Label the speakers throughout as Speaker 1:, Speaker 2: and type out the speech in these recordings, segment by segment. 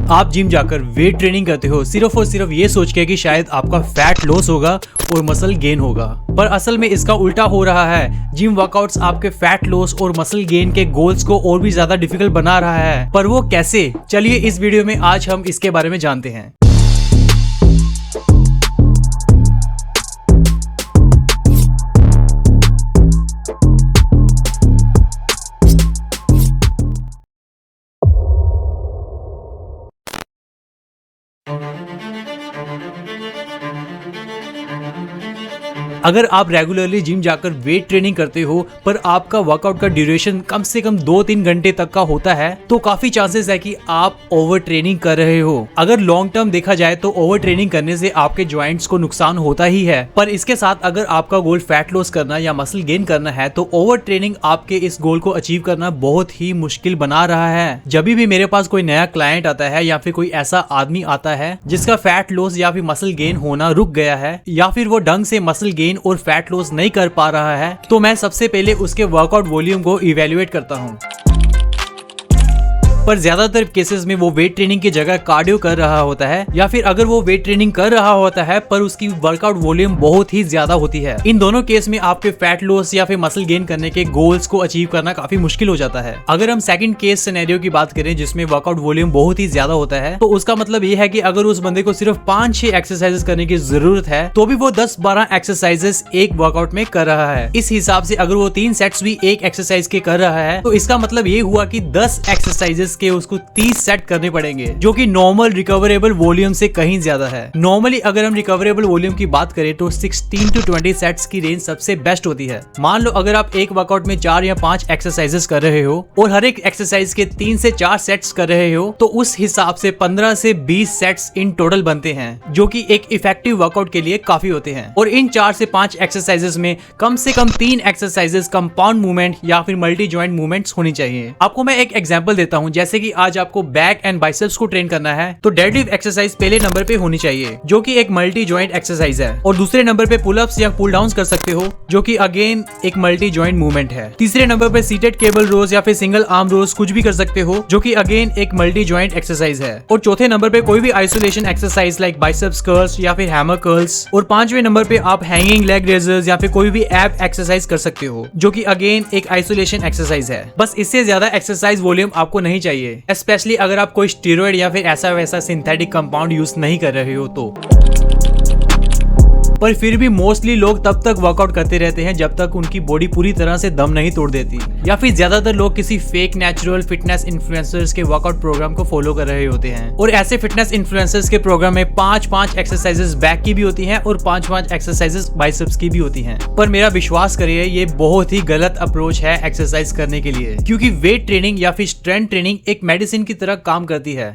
Speaker 1: आप जिम जाकर weight training करते हो सिर्फ और सिर्फ ये सोच के कि शायद आपका फैट लॉस होगा और मसल गेन होगा, पर असल में इसका उल्टा हो रहा है। जिम वर्कआउट्स आपके फैट लॉस और मसल गेन के गोल्स को और भी ज्यादा डिफिकल्ट बना रहा है, पर वो कैसे? चलिए इस वीडियो में आज हम इसके बारे में जानते हैं। अगर आप रेगुलरली जिम जाकर वेट ट्रेनिंग करते हो पर आपका वर्कआउट का ड्यूरेशन कम से कम 2-3 घंटे तक का होता है तो काफी चांसेस है कि आप ओवर ट्रेनिंग कर रहे हो। अगर लॉन्ग टर्म देखा जाए तो ओवर ट्रेनिंग करने से आपके जॉइंट्स को नुकसान होता ही है, पर इसके साथ अगर आपका गोल फैट लॉस करना या मसल गेन करना है तो ओवर ट्रेनिंग आपके इस गोल को अचीव करना बहुत ही मुश्किल बना रहा है। जब भी मेरे पास कोई नया क्लाइंट आता है या फिर कोई ऐसा आदमी आता है जिसका फैट लॉस या फिर मसल गेन होना रुक गया है या फिर वो ढंग से मसल गेन और फैट लॉस नहीं कर पा रहा है, तो मैं सबसे पहले उसके वर्कआउट वॉल्यूम को इवैल्यूएट करता हूँ। पर ज्यादातर केसेस में वो वेट ट्रेनिंग की जगह कार्डियो कर रहा होता है, या फिर अगर वो वेट ट्रेनिंग कर रहा होता है पर उसकी वर्कआउट वॉल्यूम बहुत ही ज्यादा होती है। इन दोनों केस में आपके फैट लॉस या फिर मसल गेन करने के गोल्स को अचीव करना काफी मुश्किल हो जाता है। अगर हम सेकंड केस सिनेरियो की बात करें जिसमें वर्कआउट वॉल्यूम बहुत ही ज्यादा होता है, तो उसका मतलब ये है कि अगर उस बंदे को सिर्फ 5-6 एक्सरसाइजेस करने की जरूरत है तो भी वो 10-12 एक्सरसाइजेस एक वर्कआउट में कर रहा है। इस हिसाब से अगर वो 3 सेट्स भी एक एक्सरसाइज के कर रहा है तो इसका मतलब ये हुआ कि 10 एक्सरसाइजेस के उसको 30 सेट करने पड़ेंगे, जो कि नॉर्मल रिकवरेबल वॉल्यूम से कहीं ज्यादा है। नॉर्मली अगर हम रिकवरेबल वॉल्यूम की बात करें तो 16 to 20 सेट्स की रेंज सबसे बेस्ट होती है। मान लो अगर आप एक वर्कआउट में 4 या 5 एक्सरसाइजेस कर रहे हो और हर एक एक्सरसाइज के 3 से 4 सेट्स कर रहे हो तो उस हिसाब से 15 से 20 सेट्स इन टोटल बनते हैं, जो कि एक इफेक्टिव वर्कआउट के लिए काफी होते हैं। और इन 4 से 5 एक्सरसाइजेस में कम से कम 3 एक्सरसाइजेस कंपाउंड मूवमेंट या फिर मल्टी जॉइंट मूवमेंट्स होनी चाहिए। आपको मैं एक एग्जांपल देता हूं, जैसे कि आज आपको बैक एंड बाइसेप्स को ट्रेन करना है तो डेडलिफ्ट एक्सरसाइज पहले नंबर पे होनी चाहिए, जो कि एक मल्टी जॉइंट एक्सरसाइज है, और दूसरे नंबर पे पुलअप्स या पुल डाउन्स कर सकते हो, जो कि अगेन एक मल्टी जॉइंट मूवमेंट है। तीसरे नंबर पे सीटेड केबल रोज या फिर सिंगल आर्म रोज कुछ भी कर सकते हो, जो कि अगेन एक मल्टी जॉइंट एक्सरसाइज है। और चौथे नंबर पे कोई भी isolation exercise like biceps curls या फिर हैमर कर्ल्स। और पांचवें नंबर पे आप हैंगिंग लेग रेजर्स या फिर कोई भी एब एक्सरसाइज कर सकते हो, जो कि अगेन एक आइसोलेशन एक्सरसाइज है। बस इससे ज्यादा एक्सरसाइज वॉल्यूम आपको नहीं चाहिए, स्पेशली अगर आप कोई स्टेरॉइड या फिर ऐसा वैसा सिंथेटिक कंपाउंड यूज नहीं कर रहे हो तो। पर फिर भी मोस्टली लोग तब तक वर्कआउट करते रहते हैं जब तक उनकी बॉडी पूरी तरह से दम नहीं तोड़ देती, या फिर ज्यादातर लोग किसी फेक नेचुरल फिटनेस इन्फ्लुएंसर्स के वर्कआउट प्रोग्राम को फॉलो कर रहे होते हैं। और ऐसे फिटनेस इन्फ्लुएंसर्स के प्रोग्राम में 5-5 एक्सरसाइजेस बैक की भी होती हैं और 5-5 एक्सरसाइजेस बाइसेप्स की भी होती हैं। पर मेरा विश्वास करिए ये बहुत ही गलत अप्रोच है एक्सरसाइज करने के लिए, क्योंकि वेट ट्रेनिंग या फिर स्ट्रेंथ ट्रेनिंग एक मेडिसिन की तरह काम करती है,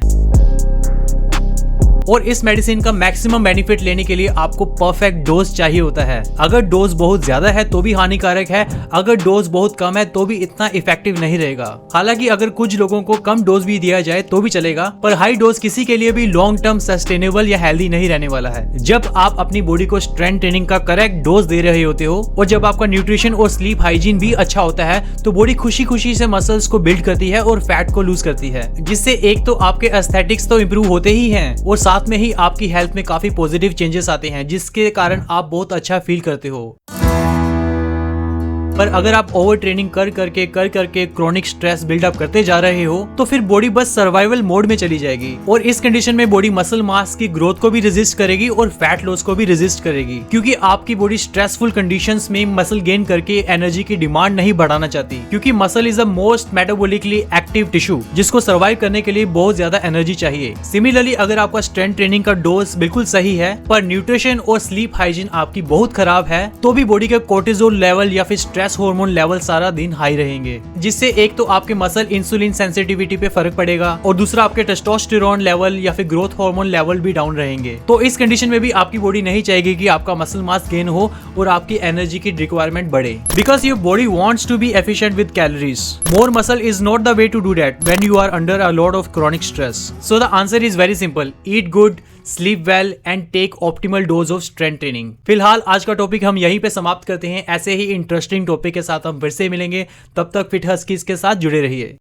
Speaker 1: और इस मेडिसिन का मैक्सिमम बेनिफिट लेने के लिए आपको परफेक्ट डोज चाहिए होता है। अगर डोज बहुत ज्यादा है तो भी हानिकारक है, अगर डोज बहुत कम है तो भी इतना इफेक्टिव नहीं रहेगा। हालांकि अगर कुछ लोगों को कम डोज भी दिया जाए तो भी चलेगा, पर हाई डोज किसी के लिए भी लॉन्ग टर्म सस्टेनेबल या हेल्दी नहीं रहने वाला है। जब आप अपनी बॉडी को स्ट्रेंथ ट्रेनिंग का करेक्ट डोज दे रहे होते हो और जब आपका न्यूट्रिशन और स्लीप हाइजीन भी अच्छा होता है तो बॉडी खुशी खुशी से मसल्स को बिल्ड करती है और फैट को लूज करती है, जिससे एक तो आपके एस्थेटिक्स तो इंप्रूव होते ही हैं और साथ में ही आपकी हेल्थ में काफी पॉजिटिव चेंजेस आते हैं, जिसके कारण आप बहुत अच्छा फील करते हो। पर अगर आप ओवर ट्रेनिंग कर करके क्रोनिक स्ट्रेस बिल्डअप करते जा रहे हो तो फिर बॉडी बस सर्वाइवल मोड में चली जाएगी, और इस कंडीशन में बॉडी मसल मास की ग्रोथ को भी रेजिस्ट करेगी और फैट लॉस को भी रेजिस्ट करेगी, क्योंकि आपकी बॉडी स्ट्रेसफुल कंडीशंस में मसल गेन करके एनर्जी की डिमांड नहीं बढ़ाना चाहती, क्योंकि muscle is a most metabolically active tissue जिसको सर्वाइव करने के लिए बहुत ज्यादा एनर्जी चाहिए। सिमिलरली अगर आपका स्ट्रेंथ ट्रेनिंग का डोज बिल्कुल सही है पर न्यूट्रिशन और स्लीप हाइजीन आपकी बहुत खराब है तो भी बॉडी का कोर्टिसोल लेवल या फिर स्ट्रेस हार्मोन लेवल सारा दिन हाई रहेंगे, जिससे एक तो आपके मसल इंसुलिन सेंसिटिविटी पे फर्क पड़ेगा और दूसरा आपके टेस्टोस्टेरोन लेवल या फिर ग्रोथ हार्मोन लेवल भी डाउन रहेंगे। तो इस कंडीशन में भी आपकी बॉडी नहीं चाहेगी कि आपका मसल मास गेन हो और आपकी एनर्जी की रिक्वायरमेंट बढ़े, because your body wants to be efficient with calories. More muscle is not the way to do that when you are under a lot of chronic stress. So the answer is very simple, eat good, sleep well and take optimal dose of strength training. फिलहाल आज का topic हम यहीं पे समाप्त करते हैं। ऐसे ही इंटरेस्टिंग टॉपिक के साथ हम फिर से मिलेंगे, तब तक फिट हस्कीज के साथ जुड़े रहिए।